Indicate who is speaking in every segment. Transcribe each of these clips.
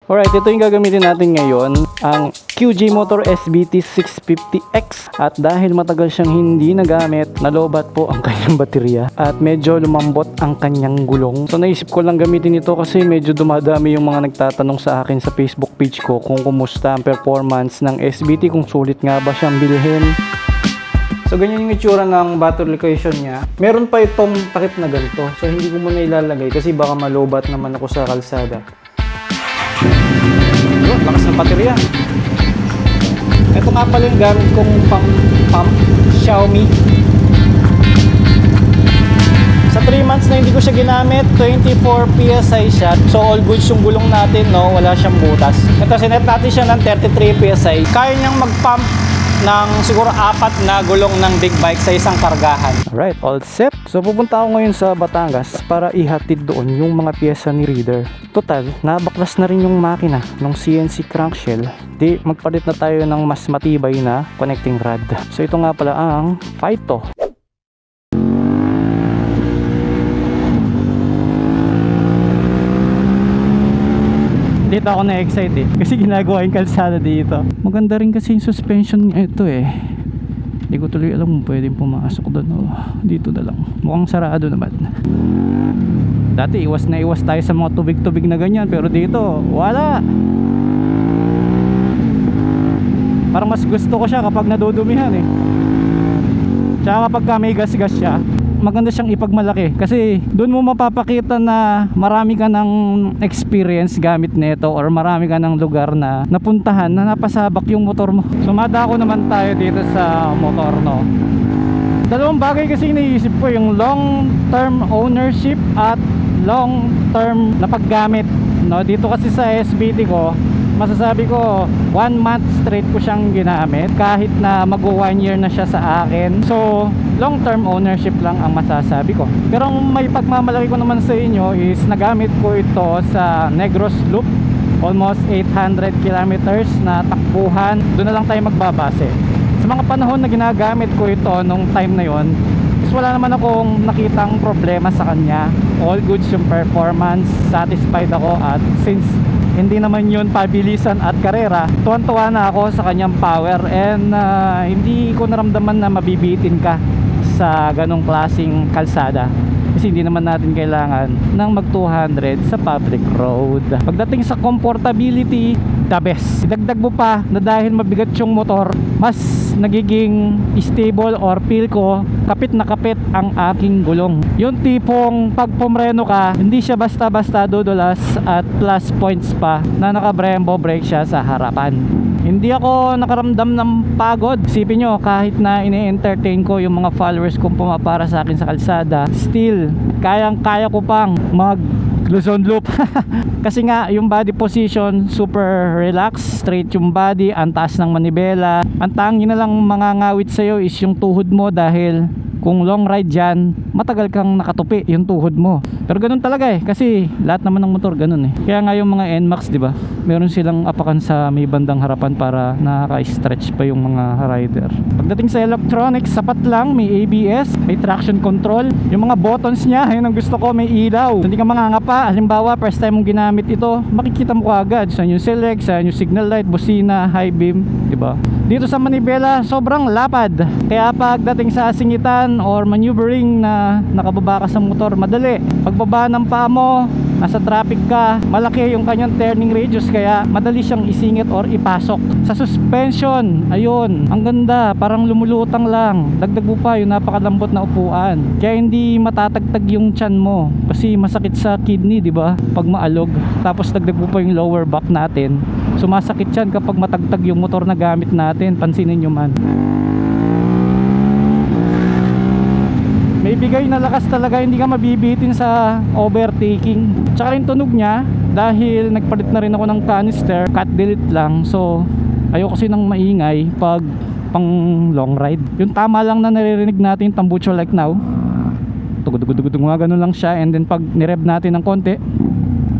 Speaker 1: Alright, ito yung gagamitin natin ngayon, ang QG Motor SBT 650X. At dahil matagal siyang hindi nagamit, nalobat po ang kanyang baterya at medyo lumambot ang kanyang gulong. So naisip ko lang gamitin ito kasi medyo dumadami yung mga nagtatanong sa akin sa Facebook page ko kung kumusta ang performance ng SBT, kung sulit nga ba siyang bilhin. So ganyan yung itsura ng battery location niya. Meron pa itong takip na ganito. So hindi ko muna ilalagay kasi baka malobat naman ako sa kalsada. Yun, lakas ng baterya. Ito nga pala yung gamit kong pump Xiaomi. Sa 3 months na hindi ko siya ginamit, 24 PSI siya. So all goods yung gulong natin, no? Wala siyang butas. Ito, sinet natin siya ng 33 PSI. Kaya niyang mag-pump ng siguro 4 na gulong ng big bike sa isang kargahan. Alright, all set. So pupunta ako ngayon sa Batangas para ihatid doon yung mga pyesa ni Reader. Total, nabaklas na rin yung makina ng CNC crankshell. Di magpalit na tayo ng mas matibay na connecting rod. So ito nga pala ang Phyto. Dito ako na-excite kasi ginagawa yung kalsada dito. Maganda rin kasi yung suspension niya ito Hindi ko tuloy alam kung pwedeng pumasok doon. Dito na lang. Mukhang sarado naman. Dati iwas na iwas tayo sa mga tubig-tubig na ganyan, pero dito wala. Parang mas gusto ko siya kapag nadudumihan Tsaka kapag may gas-gas siya, maganda siyang ipagmalaki kasi doon mo mapapakita na marami ka ng experience gamit nito or marami ka ng lugar na napuntahan na napasabak yung motor mo. So madako naman tayo dito sa motor, no? Dalawang bagay kasi iniisip ko, yung long term ownership at long term na paggamit, no? Dito kasi sa SBT ko, masasabi ko 1 month straight ko siyang ginamit kahit na mag-1 year na siya sa akin. So long term ownership lang ang masasabi ko. Pero ang may pagmamalaki ko naman sa inyo is nagamit ko ito sa Negros Loop, almost 800 kilometers na takbuhan. Doon na lang tayo magbabase. Sa mga panahon na ginagamit ko ito nung time na yon, is wala naman akong nakitang problema sa kanya. All goods yung performance, satisfied ako. At since hindi naman yun pabilisan at karera, tuwan-tuwa na ako sa kanyang power. And hindi ko naramdaman na mabibitin ka sa ganong klaseng kalsada kasi hindi naman natin kailangan ng mag 200 sa public road. Pagdating sa comfortability, the best. Idagdag mo pa na dahil mabigat yung motor, mas nagiging stable or feel ko kapit na kapit ang aking gulong. Yung tipong pag pumreno ka, hindi siya basta-basta dudulas at plus points pa na naka-Brembo brake siya sa harapan. Hindi ako nakaramdam ng pagod. Isipin nyo, kahit na ini-entertain ko yung mga followers kong pumapara sa akin sa kalsada, still, kayang-kaya ko pang mag Luzon Loop. Kasi nga yung body position super relax, straight yung body, ang taas ng manibela. Ang tanging na lang mangangawit sa'yo is yung tuhod mo dahil kung long ride dyan, matagal kang nakatupi yung tuhod mo. Pero ganun talaga kasi lahat naman ng motor ganun Kaya nga yung mga NMAX, di ba? Meron silang apakan sa may bandang harapan para nakaka-stretch pa yung mga rider. Pagdating sa electronics, sapat lang, may ABS, may traction control. Yung mga buttons niya, yun ang gusto ko, may ilaw. Hindi ka mangangapa. Halimbawa, first time mong ginamit ito, makikita mo kaagad saan yung select, saan yung signal light, busina, high beam, di ba? Dito sa manibela, sobrang lapad. Kaya pagdating sa singitan or maneuvering na nakababa ka sa motor, madali. Pagbaba ng paa mo, nasa traffic ka, malaki yung kanyang turning radius kaya madali siyang isingit or ipasok. Sa suspension, ayun, ang ganda, parang lumulutang lang. Dagdag mo pa yung napakalambot na upuan. Kaya hindi matatagtag yung tiyan mo kasi masakit sa kidney, di ba? Pag maalog. Tapos dagdag mo pa yung lower back natin. Sumasakit yan kapag matagtag yung motor na gamit natin. Pansinin nyo man. May bigay na lakas talaga, hindi ka mabibitin sa overtaking. Tsaka rin tunog niya, dahil nagpalit na rin ako ng canister, cut delete lang. So ayoko kasi ng maingay pag pang long ride. Yung tama lang na naririnig natin tambucho like now, tugod-tugod-tugod mga ganun lang siya. And then pag nirev natin ng konti,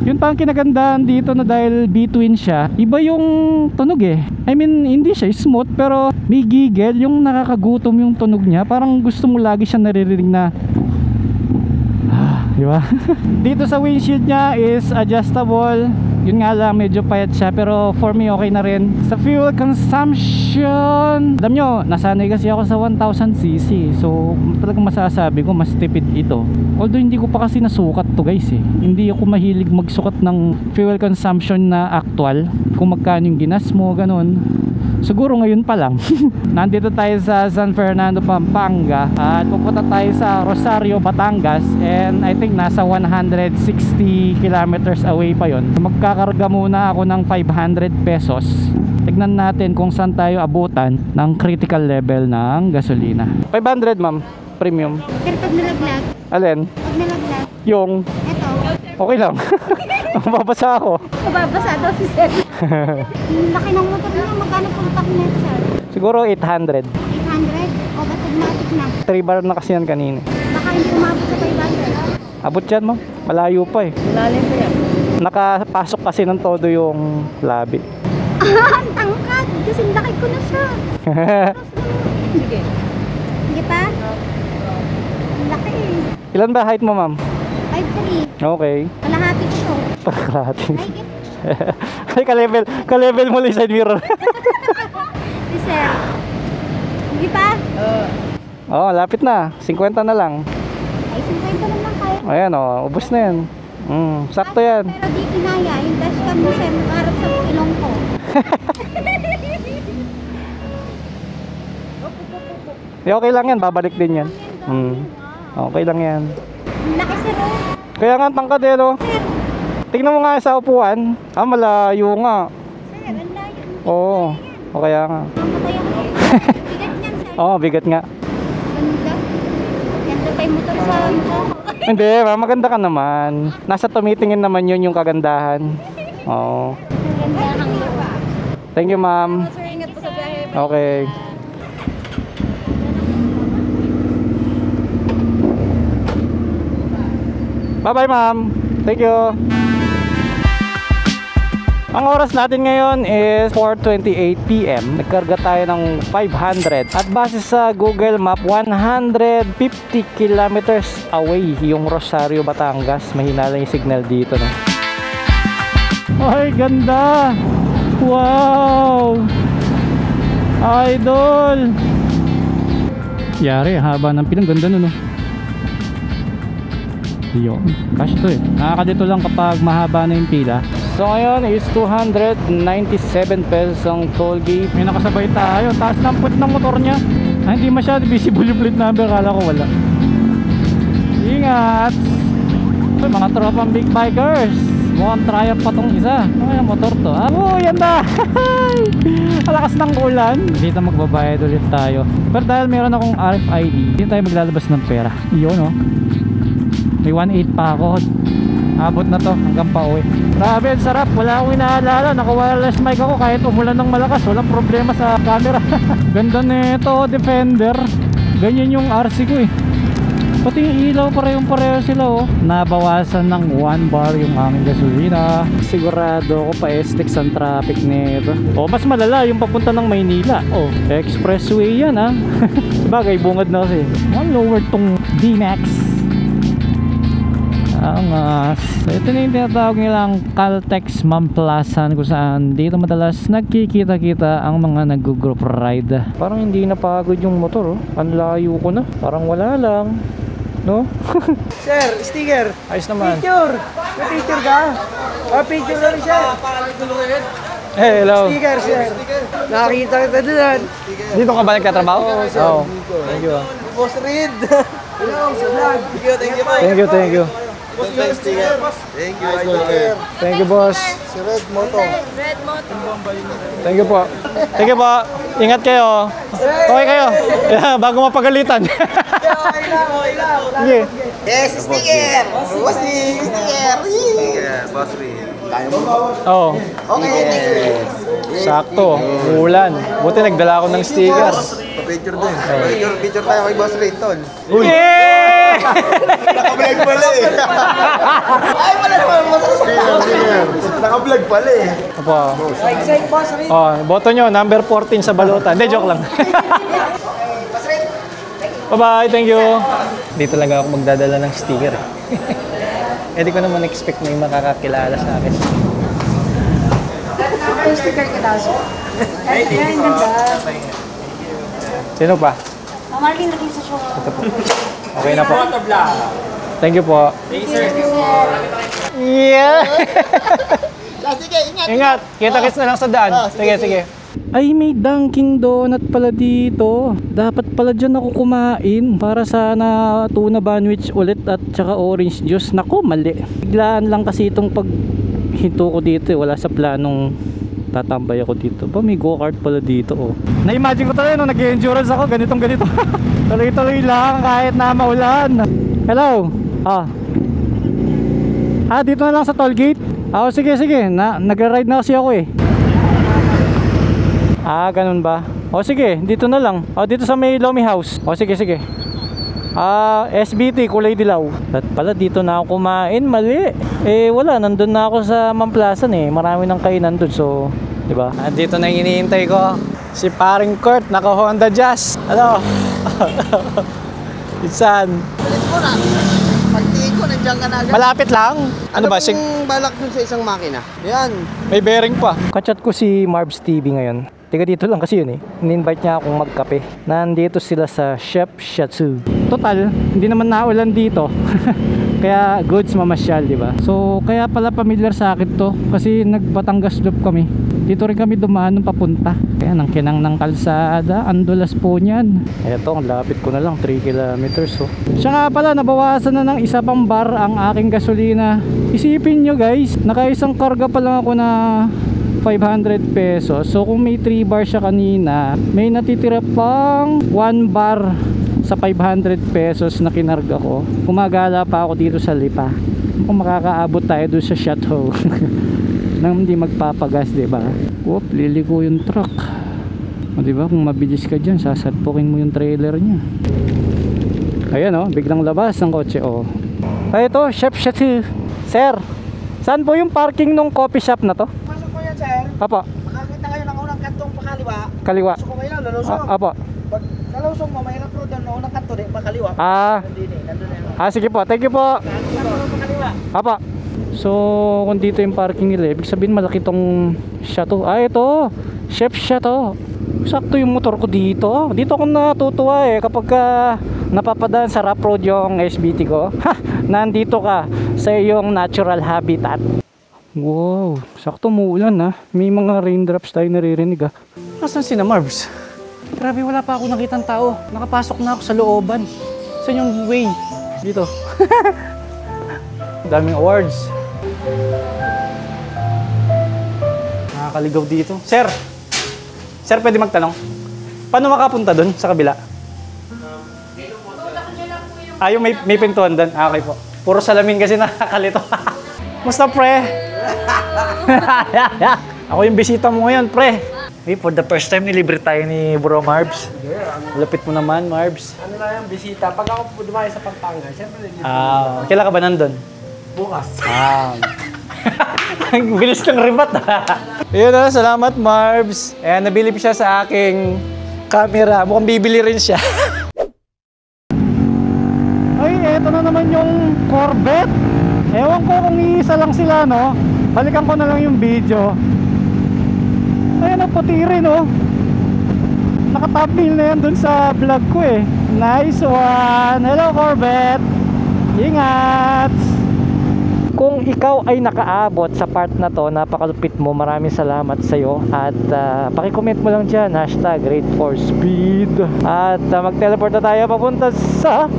Speaker 1: yun pa ang kinagandaan dito na dahil B-twin siya, iba yung tunog I mean, hindi siya smooth pero may giggle, yung nakakagutom yung tunog niya. Parang gusto mo lagi siya naririnig na di ba? Dito sa windshield niya is adjustable Yun nga lang, medyo payat siya, pero for me okay na rin. Sa fuel consumption, alam nyo, nasanay kasi ako sa 1000cc, so talagang masasabi ko mas tipid ito. Although hindi ko pa kasi nasukat to guys eh. Hindi ako mahilig magsukat ng fuel consumption na actual, kung magkano yung ginas mo, ganun. Siguro ngayon pa lang. Nandito tayo sa San Fernando, Pampanga, at pupunta tayo sa Rosario, Batangas, and I think nasa 160 kilometers away pa yon. Magkakarga muna ako ng 500 pesos. Tignan natin kung saan tayo abutan ng critical level ng gasolina. 500 ma'am, premium.
Speaker 2: Pero pag nalaglag,
Speaker 1: Alin?
Speaker 2: pag nalaglag,
Speaker 1: Yung
Speaker 2: eto,
Speaker 1: okay lang. Mababasa ako.
Speaker 2: mababasa daw si sir. Yung laki ng motor niya, magkano pong pack net sir?
Speaker 1: Siguro 800.
Speaker 2: 800? O ba't automatic na?
Speaker 1: 3 bar na kasi yan kanina.
Speaker 2: Baka hindi umabot sa 500.
Speaker 1: Abot yan ma'am, malayo pa eh.
Speaker 2: Lalim pa yan.
Speaker 1: Nakapasok kasi ng todo yung labi.
Speaker 2: Ang tangkad! Kasi laki ko na siya. Sige. Sige pa? Ang laki eh.
Speaker 1: Ilan ba height mo ma'am?
Speaker 2: 5'3".
Speaker 1: Okay.
Speaker 2: Kalahati ko to.
Speaker 1: Kalahati.
Speaker 2: Ay, git.
Speaker 1: Ay, ka-level mo lang yung side mirror.
Speaker 2: Si sir. Sige pa?
Speaker 1: Oh, lapit na. 50 na lang.
Speaker 2: Ay, 50 naman kayo.
Speaker 1: Ayan oh, ubos na yan. Sakto yan.
Speaker 2: Pero di kinaya. Yung dashcam mo sir, makarap sa ilong ko.
Speaker 1: Okay lang yan, babalik din yan. Okay lang yan.
Speaker 2: Ang laki sir oh.
Speaker 1: Kaya nga tangkad eh, no? Tingnan mo nga sa upuan. Malayo nga.
Speaker 2: Sir, ang layo.
Speaker 1: Oo. O kaya nga.
Speaker 2: Mamatay ako. Bigat niyan sir.
Speaker 1: Oo, bigat nga.
Speaker 2: Ganda. Ganda pa yung motor sa mukha ko.
Speaker 1: Hindi, maganda ka naman. Nasa tumitingin naman yun yung kagandahan. Oo.
Speaker 2: Ganda ang lupa.
Speaker 1: Thank you, ma'am.
Speaker 2: Sir, ingat po sa biyahe.
Speaker 1: Okay. Bye-bye, ma'am. Thank you. Ang oras natin ngayon is 4:28 PM. Nagkarga tayo ng 500. At base sa Google Map, 150 kilometers away yung Rosario, Batangas. Mahina lang yung signal dito, no? Ay, ganda! Wow! Idol! Yari, haba ng pilang. Ganda nun, no? Yun, cash to eh. Nakakadito lang kapag mahaba na yung pila. So ngayon is 297 pesos ang toll gate. May nakasabay tayo. Taas ng put ng motor niya. Hindi masyado visible yung plate number. Kala ko wala. Ingat! Ay, mga tropang big bikers. Mukhang triumph pa tong isa. Ay, motor to. Oh, yan na! Alakas ng ulan. Dito magbabayad ulit tayo. Pero dahil meron akong RFID, hindi tayo maglalabas ng pera. Yun, oh. May 1.8 pa ako. Abot na to hanggang pa uwi. Grabe, sarap. Wala akong inaalala. Naka-wireless mic ako kahit umulan ng malakas. Walang problema sa camera. Ganda nito, Defender. Ganyan yung RC ko eh. Pati yung ilaw, pareho sila oh. Nabawasan ng 1 bar yung aming gasolina. Sigurado ako pa estiks ang traffic nito. Oh, mas malala yung papunta ng Maynila. Oh, expressway yan ah. Sabagay, bungad na kasi. One lower tong D-Max. Angas. So, ito na yung tinatawag nilang Caltex Mamplasan, kung saan dito madalas nagkikita-kita ang mga nag-group ride. Parang hindi napagod yung motor oh. Ang layo ko na. Parang wala lang, no?
Speaker 3: Sir, sticker.
Speaker 1: Ayos naman.
Speaker 3: Picture. May picture ka? Picture lang siya.
Speaker 1: Hey, hello.
Speaker 3: Sticker, sir. Nakakita kita doon.
Speaker 1: Dito ka ba nagtatrabaho?
Speaker 3: Oo, sir.
Speaker 1: Oh. Thank you.
Speaker 3: Boss Reed. Hello, sa vlog.
Speaker 1: Thank you.
Speaker 3: Thank you,
Speaker 1: Thank you, boss.
Speaker 3: Si Red Moto.
Speaker 1: Thank you po. Thank you po. Ingat kayo. Okay kayo. Yeah, bago mapagalitan.
Speaker 3: Okay lang.
Speaker 1: Sige.
Speaker 3: Yes, sticker. Boss Reed, sticker. Boss Reed.
Speaker 1: Oh.
Speaker 3: Okay, thank you.
Speaker 1: Sakto. Ulan. Buti nagdala ako ng sticker.
Speaker 3: Pa-picture din. Picture tayo kay Boss Reed, tol.
Speaker 1: Yeah!
Speaker 3: Naka-vlog pala eh. Ay, wala naman mo sa sticker. Naka-vlog pala eh.
Speaker 1: Apo.
Speaker 3: Like Boss Reed.
Speaker 1: Oh, boto nyo, number 14 sa balutan. Hindi, joke lang.
Speaker 3: Boss Reed.
Speaker 1: Bye-bye, thank you. Di talaga ako magdadala ng sticker eh. Eh di ko naman expect may makakakilala sa akin.
Speaker 2: Speaker ka daw. Ay, ganda.
Speaker 1: Sino pa?
Speaker 2: Marlene, lagay sa show.
Speaker 1: Ito po. Okay na po. Thank you po. Yeah!
Speaker 3: Sige, ingat.
Speaker 1: Ingat! Kita-kits na lang sa daan. Sige, sige. Ay, may Dunkin Donut pala dito. Dapat pala dyan ako kumain para sana tuna bandwidth ulit at saka orange juice. Naku, mali. Biglaan lang kasi itong paghinto ko dito. Wala sa planong tatambay ako dito. Ba, may go-kart pala dito. Oh. Na-imagine ko talaga nung nag-endurance ako. Ganitong ganito. Tuloy-tuloy lang kahit na maulan. Hello? Dito na lang sa toll gate? Sige, sige. Nag-ride na kasi ako eh. Ganun ba? Sige, dito na lang. Dito sa may Lomi House. Sige, sige. SBT, kulay dilaw. At pala dito na ako kumain, mali. Wala, nandun na ako sa Mamplasan eh. Marami nang kainan dun, so, di ba? Dito na yung iniintay ko. Si paring Kurt, naka Honda Jazz. Ano? Isan?
Speaker 3: Bilis mo na. Pagtingin ko, nandiyan ka na agad.
Speaker 1: Malapit lang. Ano ba?
Speaker 3: Kung balak dun sa isang makina? Yan.
Speaker 1: May bearing pa. Kachat ko si Marbs TV ngayon. Tiga dito lang kasi yun eh. In-invite niya akong magkape. Nandito sila sa Chef Shatsu. Total, hindi naman naulan dito. Kaya goods mamasyal, di ba? So, kaya pala familiar sa akin to. Kasi nag-Batangas Loop kami. Dito rin kami dumaan nung papunta. Kaya nang kinang ng kalsada. Andulas po niyan. Eto, ang lapit ko na lang. 3 kilometers. So. Siya nga pala, nabawasan na ng isa pang bar ang aking gasolina. Isipin nyo guys, nakaisang karga pa lang ako na 500 pesos. So kung may 3 bar siya kanina, may natitira pang 1 bar sa 500 pesos na kinarga ko. Gumagala pa ako dito sa Lipa. Kung makakaabot tayo doon sa Chateau nang hindi magpapagas, diba? Whoop, liliko yung truck. Diba, kung mabilis ka dyan, sasadpukin mo yung trailer niya. Ayan biglang labas ang kotse ito, Chef Chateau. Sir, saan po yung parking nung coffee shop na to?
Speaker 3: Sir,
Speaker 1: Apa.
Speaker 3: makakita kayo ng unang kantong pakaliwa.
Speaker 1: Kaliwa.
Speaker 3: Gusto ko kayo, lalusong.
Speaker 1: Apa.
Speaker 3: Pag lalusong mo, mayroon po doon unang kanto, di pakaliwa. Nandun na yun.
Speaker 1: Sige po, thank you po.
Speaker 3: Nandun pakaliwa.
Speaker 1: Apa. So, kung dito yung parking nila, ibig sabihin malaki tong Chateau. Ito, Chef Chateau. Sakto yung motor ko dito. Dito ako natutuwa kapag napapadaan sa rough road yung SBT ko. Nandito ka sa iyong natural habitat. Wow, sakto muulan May mga raindrops tayo naririnig Nasaan si na Marbs? Grabe, wala pa ako nakitang tao. Nakapasok na ako sa looban. Saan yung way? Dito. Daming awards. Nakakaligaw dito. Sir! Sir, pwede magtanong? Paano makapunta doon sa kabila? Yung may pintuan doon. Okay po. Puro salamin kasi nakakalito. Musta pre? Ako yung bisita mo ngayon, pre. Hey, for the first time, nilibre tayo ni Bro Marbs. Lapit mo naman, Marbs.
Speaker 3: Ano na yung bisita? Pag ako dumayo sa Pampanga, siyempre
Speaker 1: Kailan ka ba nandun?
Speaker 3: bukas.
Speaker 1: Ang bilis ng ribat Ayun salamat Marbs. Ayan, nabilib siya sa aking camera. Mukhang bibili rin siya. Ay, eto na naman yung Corvette. Ewan ko kung iisa lang sila, no? Balikan ko na lang yung video. Ayun, puti rin, Naka-thumbnail na yan dun sa vlog ko eh. Nice one! Hello, Corvette! Ingat! Kung ikaw ay nakaabot sa part na to, napakalupit mo, maraming salamat sa'yo. At pakicomment mo lang dyan, #Great4Speed. At mag-teleport na tayo papunta sa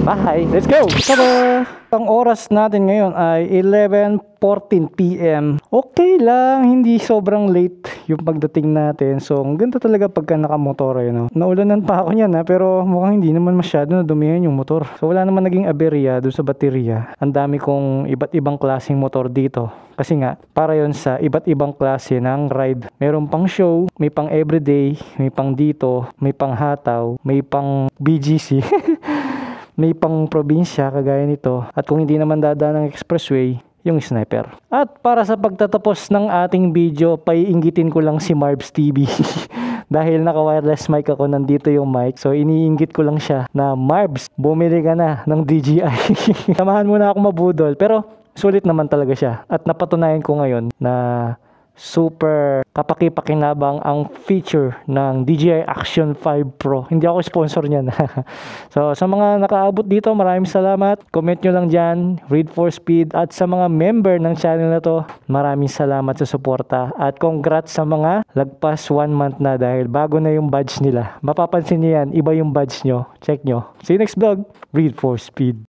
Speaker 1: bahay. Let's go! Tada! Ang oras natin ngayon ay 11:14 PM. Okay lang, hindi sobrang late yung pagdating natin. So, ang ganda talaga pagka nakamotor Naulanan pa ako niyan pero mukhang hindi naman masyado na dumihan yung motor. So, wala naman naging aberya doon sa baterya. Ang dami kong iba't ibang klaseng motor dito. Kasi nga, para yon sa iba't ibang klase ng ride. Meron pang show, may pang everyday, may pang dito, may pang hataw, may pang BGC. May pang probinsya kagaya nito. At kung hindi naman dadaan ng expressway, yung sniper. At para sa pagtatapos ng ating video, paiinggitin ko lang si Marbs TV. Dahil naka-wireless mic ako, nandito yung mic. So iniinggit ko lang siya na Marbs, bumili ka na ng DJI. Samahan mo na ako mabudol. Pero sulit naman talaga siya. At napatunayan ko ngayon na super kapaki-pakinabang ang feature ng DJI Action 5 Pro. Hindi ako sponsor niyan. So sa mga nakaabot dito, maraming salamat. Comment nyo lang dyan, Read for Speed. At sa mga member ng channel na to, maraming salamat sa suporta. At congrats sa mga lagpas 1 month na dahil bago na yung badge nila. Mapapansin nyo yan, iba yung badge nyo. Check nyo. See you next vlog. Read for Speed.